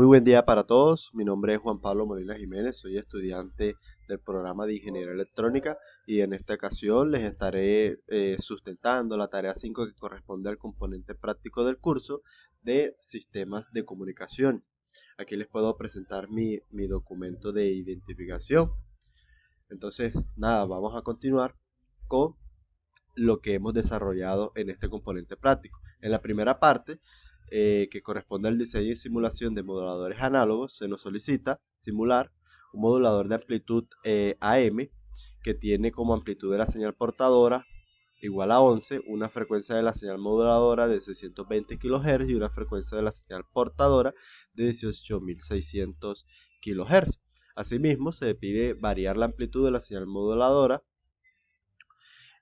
Muy buen día para todos. Mi nombre es Juan Pablo Molina Jiménez, soy estudiante del programa de Ingeniería Electrónica y en esta ocasión les estaré sustentando la tarea 5 que corresponde al componente práctico del curso de Sistemas de Comunicación. Aquí les puedo presentar mi documento de identificación. Entonces, nada, vamos a continuar con lo que hemos desarrollado en este componente práctico. En la primera parte, que corresponde al diseño y simulación de moduladores análogos, se nos solicita simular un modulador de amplitud AM que tiene como amplitud de la señal portadora igual a 11, una frecuencia de la señal moduladora de 620 kHz y una frecuencia de la señal portadora de 18.600 kHz. Asimismo, se pide variar la amplitud de la señal moduladora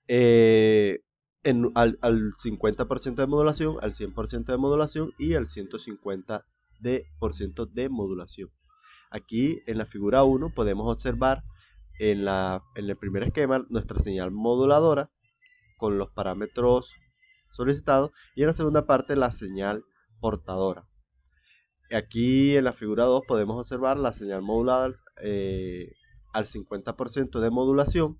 eh, al 50% de modulación, al 100% de modulación y al 150% de modulación. Aquí en la figura 1 podemos observar en el primer esquema nuestra señal moduladora con los parámetros solicitados y en la segunda parte la señal portadora. Aquí en la figura 2 podemos observar la señal modulada al 50% de modulación.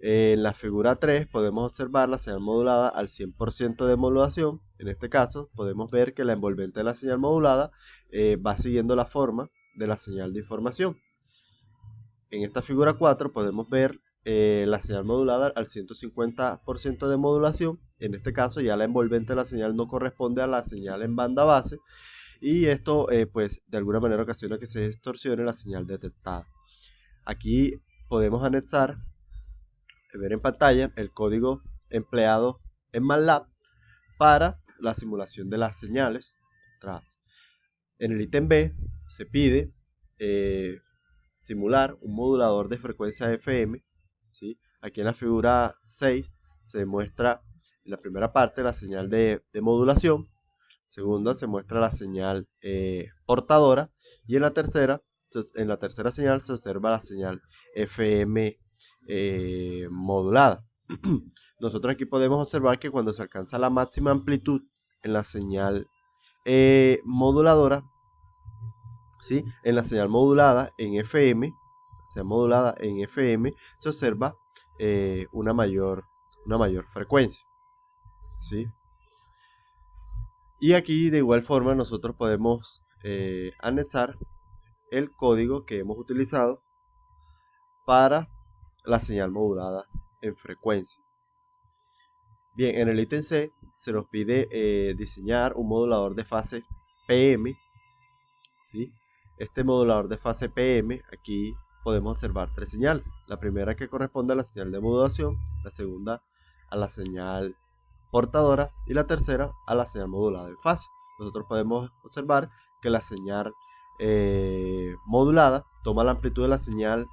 En la figura 3 podemos observar la señal modulada al 100% de modulación. En este caso podemos ver que la envolvente de la señal modulada va siguiendo la forma de la señal de información. En esta figura 4 podemos ver la señal modulada al 150% de modulación. En este caso ya la envolvente de la señal no corresponde a la señal en banda base y esto pues de alguna manera ocasiona que se distorsione la señal detectada. Aquí podemos anexar, ver en pantalla, el código empleado en MATLAB para la simulación de las señales. En el ítem B se pide simular un modulador de frecuencia FM. ¿Sí? Aquí en la figura 6 se muestra en la primera parte la señal de modulación, segunda se muestra la señal portadora y en la tercera señal se observa la señal FM modulada. Nosotros aquí podemos observar que cuando se alcanza la máxima amplitud en la señal moduladora, ¿sí? En la señal modulada en FM, se observa una mayor frecuencia, ¿sí? Y aquí de igual forma nosotros podemos anexar el código que hemos utilizado para la señal modulada en frecuencia. Bien, en el ítem C se nos pide diseñar un modulador de fase PM. ¿Sí? Este modulador de fase PM, aquí podemos observar tres señales. La primera que corresponde a la señal de modulación, la segunda a la señal portadora y la tercera a la señal modulada en fase. Nosotros podemos observar que la señal modulada toma la amplitud de la señal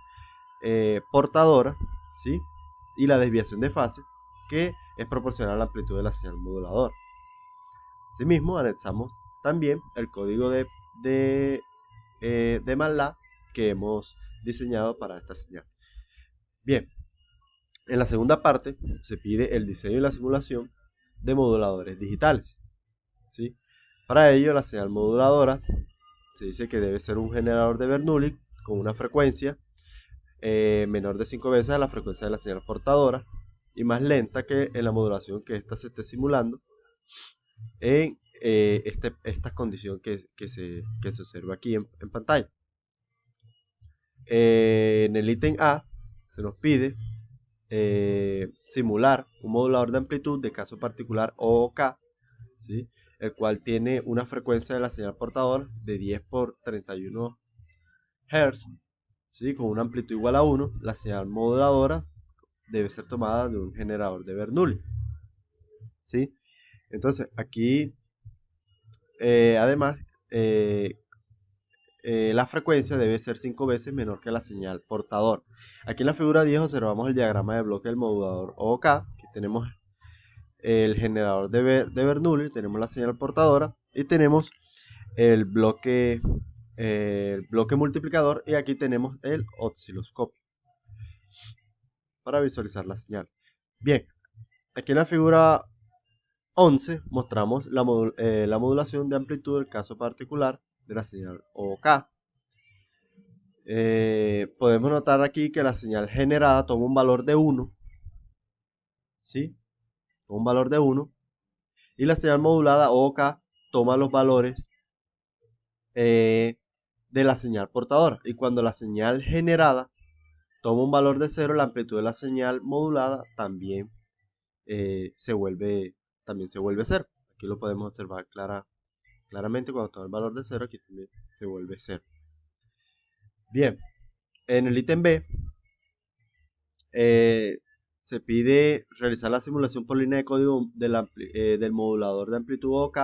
portadora, ¿sí? Y la desviación de fase, que es proporcional a la amplitud de la señal moduladora. Asimismo, anexamos también el código de MATLAB que hemos diseñado para esta señal. Bien, en la segunda parte se pide el diseño y la simulación de moduladores digitales, ¿sí? Para ello, la señal moduladora se dice que debe ser un generador de Bernoulli con una frecuencia menor de 5 veces a la frecuencia de la señal portadora y más lenta que en la modulación que ésta se esté simulando en esta condición que se observa aquí en pantalla. En el ítem A se nos pide simular un modulador de amplitud de caso particular OOK, ¿sí? El cual tiene una frecuencia de la señal portador de 10 por 31 Hz, ¿sí? Con una amplitud igual a 1. La señal moduladora debe ser tomada de un generador de Bernoulli, ¿sí? Entonces aquí además la frecuencia debe ser 5 veces menor que la señal portador. Aquí en la figura 10 observamos el diagrama de bloque del modulador OOK. Aquí tenemos el generador de Bernoulli, tenemos la señal portadora y tenemos el bloque multiplicador y aquí tenemos el osciloscopio para visualizar la señal. Bien, aquí en la figura 11 mostramos la modulación de amplitud del caso particular de la señal OK. Podemos notar aquí que la señal generada toma un valor de 1, ¿sí? Toma un valor de 1, y la señal modulada OK toma los valores de la señal portadora. Y cuando la señal generada toma un valor de 0, la amplitud de la señal modulada también se vuelve 0. Aquí lo podemos observar claramente cuando toma el valor de 0, aquí también se vuelve 0. Bien, en el ítem B se pide realizar la simulación por línea de código del modulador de amplitud OK,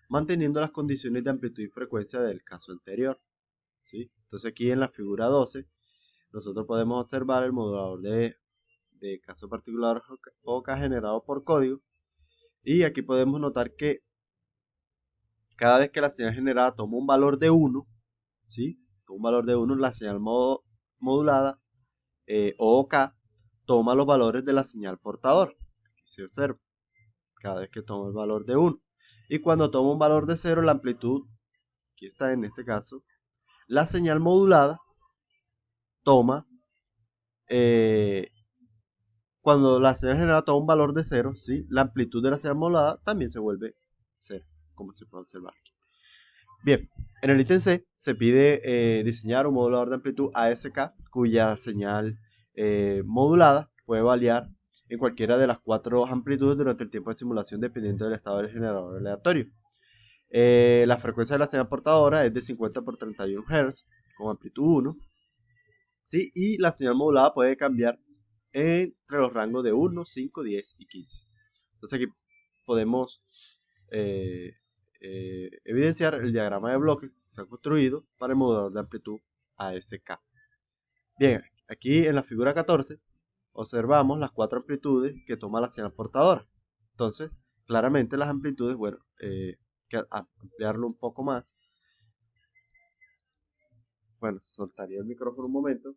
manteniendo las condiciones de amplitud y frecuencia del caso anterior, ¿sí? Entonces aquí en la figura 12 nosotros podemos observar el modulador de caso particular OK generado por código, y aquí podemos notar que cada vez que la señal generada toma un valor de 1, ¿sí? Un valor de 1, la señal modulada OK toma los valores de la señal portador. Aquí se observa, cada vez que toma el valor de 1. Y cuando toma un valor de 0, la amplitud, aquí está en este caso, la señal modulada toma, cuando la señal generada toma un valor de 0, ¿sí? La amplitud de la señal modulada también se vuelve 0, como se puede observar aquí. Bien, en el ítem C se pide diseñar un modulador de amplitud ASK cuya señal modulada puede variar en cualquiera de las 4 amplitudes durante el tiempo de simulación dependiendo del estado del generador aleatorio. La frecuencia de la señal portadora es de 50 por 31 Hz con amplitud 1, ¿sí? Y la señal modulada puede cambiar entre los rangos de 1, 5, 10 y 15. Entonces aquí podemos evidenciar el diagrama de bloques que se ha construido para el modulador de amplitud ASK. Bien, aquí en la figura 14 observamos las 4 amplitudes que toma la señal portadora. Entonces, claramente las amplitudes, bueno, que ampliarlo un poco más. Bueno, soltaría el micrófono un momento.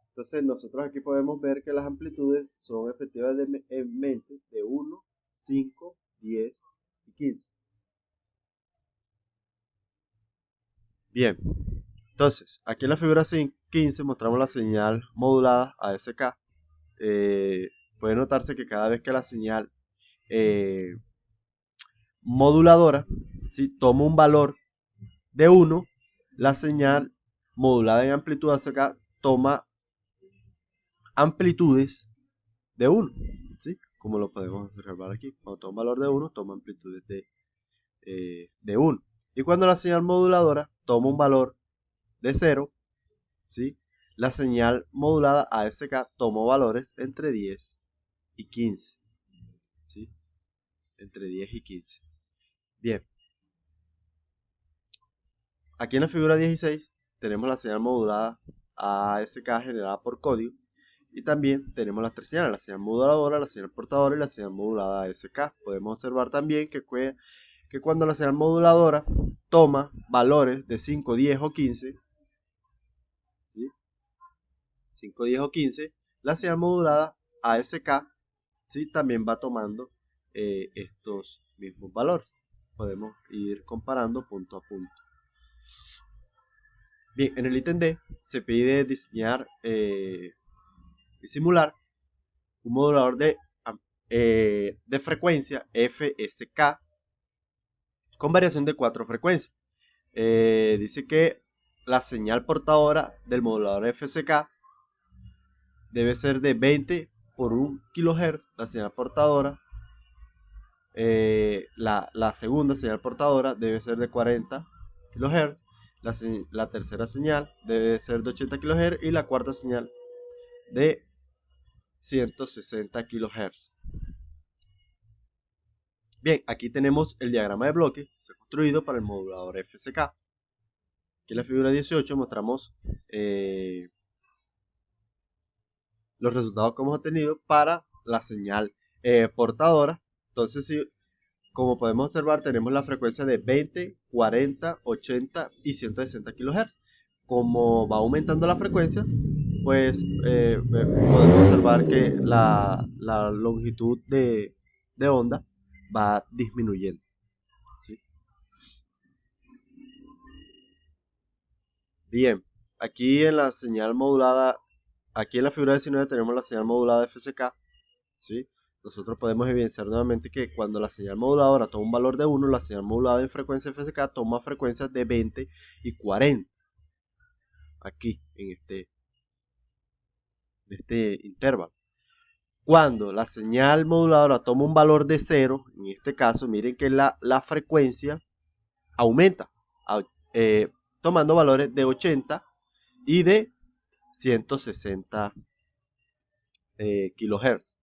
Entonces, nosotros aquí podemos ver que las amplitudes son efectivamente de 1, 5, 10 y 15. Bien, entonces, aquí en la figura 15 mostramos la señal modulada ASK. Puede notarse que cada vez que la señal moduladora, ¿sí?, toma un valor de 1, la señal modulada en amplitud ASK toma amplitudes de 1, ¿sí? Como lo podemos observar aquí. Cuando toma un valor de 1, toma amplitudes de 1. Y cuando la señal moduladora toma un valor de 0, ¿sí?, la señal modulada ASK tomó valores entre 10 y 15, ¿sí? Entre 10 y 15. Bien. Aquí en la figura 16 tenemos la señal modulada ASK generada por código, y también tenemos las 3 señales, la señal moduladora, la señal portadora y la señal modulada ASK. Podemos observar también que cuando la señal moduladora toma valores de 5, 10 o 15, ¿sí?, 5, 10 o 15, la señal modulada ASK, ¿sí?, también va tomando estos mismos valores. Podemos ir comparando punto a punto. Bien, en el ítem D se pide diseñar y simular un modulador de frecuencia FSK con variación de 4 frecuencias. Dice que la señal portadora del modulador FSK debe ser de 20 por 1 kHz, la señal portadora. La segunda señal portadora debe ser de 40 kHz, la tercera señal debe ser de 80 kHz y la cuarta señal de 160 kHz. Bien, aquí tenemos el diagrama de bloque que se ha construido para el modulador FSK. Aquí en la figura 18 mostramos los resultados que hemos obtenido para la señal portadora. Entonces, como podemos observar, tenemos la frecuencia de 20, 40, 80 y 160 kHz. Como va aumentando la frecuencia, pues podemos observar que la longitud de onda va disminuyendo, ¿sí? Bien, aquí en la señal modulada, aquí en la figura 19 tenemos la señal modulada FSK, ¿sí? Nosotros podemos evidenciar nuevamente que cuando la señal moduladora toma un valor de 1, la señal modulada en frecuencia FSK toma frecuencias de 20 y 40. Aquí, en este intervalo. Cuando la señal moduladora toma un valor de 0, en este caso, miren que la frecuencia aumenta, eh, tomando valores de 80 y de 160 kHz.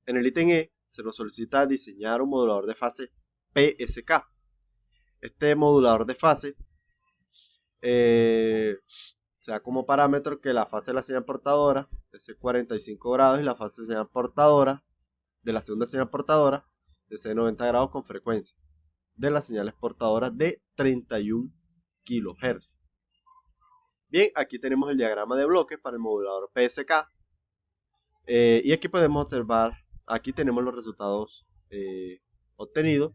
En el ítem E se nos solicita diseñar un modulador de fase PSK. Este modulador de fase se da como parámetro que la fase de la señal portadora es de 45 grados y la fase de señal portadora de la segunda señal portadora es de 90 grados con frecuencia de las señales portadoras de 31 kHz. Bien, aquí tenemos el diagrama de bloques para el modulador PSK. Y aquí podemos observar, aquí tenemos los resultados obtenidos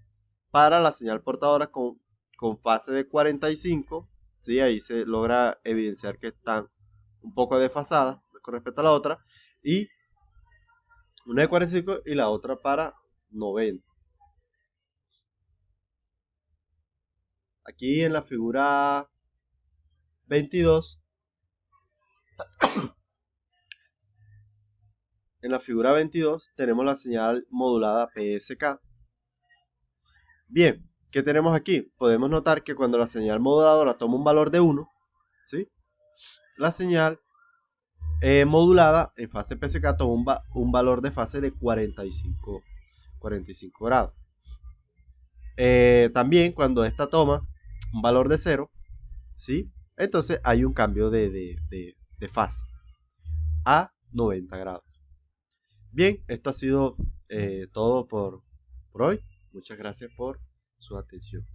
para la señal portadora con fase de 45. ¿Sí? Ahí se logra evidenciar que están un poco desfasadas con respecto a la otra. Y una de 45 y la otra para 90. Aquí en la figura 22, tenemos la señal modulada PSK. Bien, ¿qué tenemos aquí? Podemos notar que cuando la señal moduladora toma un valor de 1, ¿sí? La señal modulada en fase PSK toma un valor de fase de 45 grados. También cuando esta toma un valor de 0, ¿sí? Entonces hay un cambio de fase a 90 grados. Bien, esto ha sido todo por hoy. Muchas gracias por su atención.